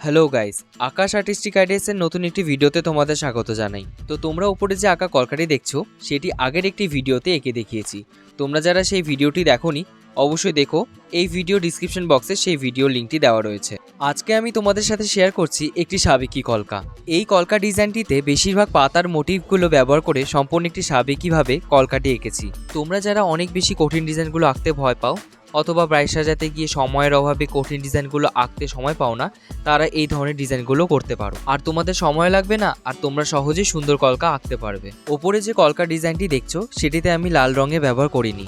Hello guys, আকাশ artistic আইডিয়াসের নতুন একটি ভিডিওতে তোমাদের স্বাগত জানাই। তো তোমরা উপরে যে আঁকা কলকাটি দেখছো সেটি আগের একটি ভিডিওতে এঁকে দেখিয়েছি। তোমরা যারা সেই ভিডিওটি দেখোনি অবশ্যই দেখো, এই ভিডিও ডিসক্রিপশন বক্সে সেই ভিডিও লিঙ্কটি দেওয়া রয়েছে। আজকে আমি তোমাদের সাথে শেয়ার করছি একটি সাবেকি কলকা। এই কলকা ডিজাইনটিতে বেশিরভাগ পাতার মোটিভগুলো ব্যবহার করে সম্পূর্ণ একটি সাবেকিভাবে কলকাটি এঁকেছি। তোমরা যারা অনেক বেশি কঠিন ডিজাইনগুলো আঁকতে ভয় পাও অথবা ব্রাইট সাজাতে গিয়ে সময়ের অভাবে কঠিন ডিজাইনগুলো আঁকতে সময় পাও না, তারা এই ধরনের ডিজাইনগুলো করতে পারো। আর তোমাদের সময় লাগবে না, আর তোমরা সহজেই সুন্দর কলকা আঁকতে পারবে। ওপরে যে কলকা ডিজাইনটি দেখছো সেটিতে আমি লাল রঙে ব্যবহার করিনি।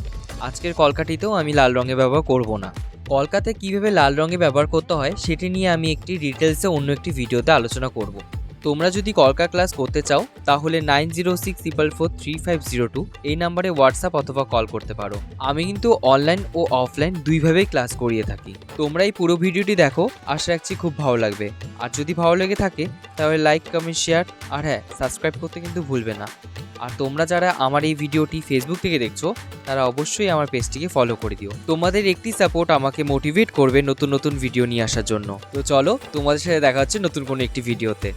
আজকের কলকাটিতেও আমি লাল রঙে ব্যবহার করব না। কলকাতে কিভাবে লাল রঙে ব্যবহার করতে হয় সেটি নিয়ে আমি একটি ডিটেলসে অন্য একটি ভিডিওতে আলোচনা করব। তোমরা যদি কলকা ক্লাস করতে চাও তাহলে 9064433502 এই নাম্বারে হোয়াটসঅ্যাপ অথবা কল করতে পারো। আমি কিন্তু অনলাইন ও অফলাইন দুইভাবেই ক্লাস করিয়ে থাকি। তোমরা এই পুরো ভিডিওটি দেখো, আশা রাখছি খুব ভালো লাগবে। আর যদি ভালো লেগে থাকে তাহলে লাইক, কমেন্ট, শেয়ার আর হ্যাঁ, সাবস্ক্রাইব করতে কিন্তু ভুলবে না। আর তোমরা যারা আমার এই ভিডিওটি ফেসবুক থেকে দেখছো তারা অবশ্যই আমার পেজটিকে ফলো করে দিও। তোমাদের একটি সাপোর্ট আমাকে মোটিভেট করবে নতুন নতুন ভিডিও নিয়ে আসার জন্য। তো চলো, তোমাদের সাথে দেখা হচ্ছে নতুন কোনো একটি ভিডিওতে।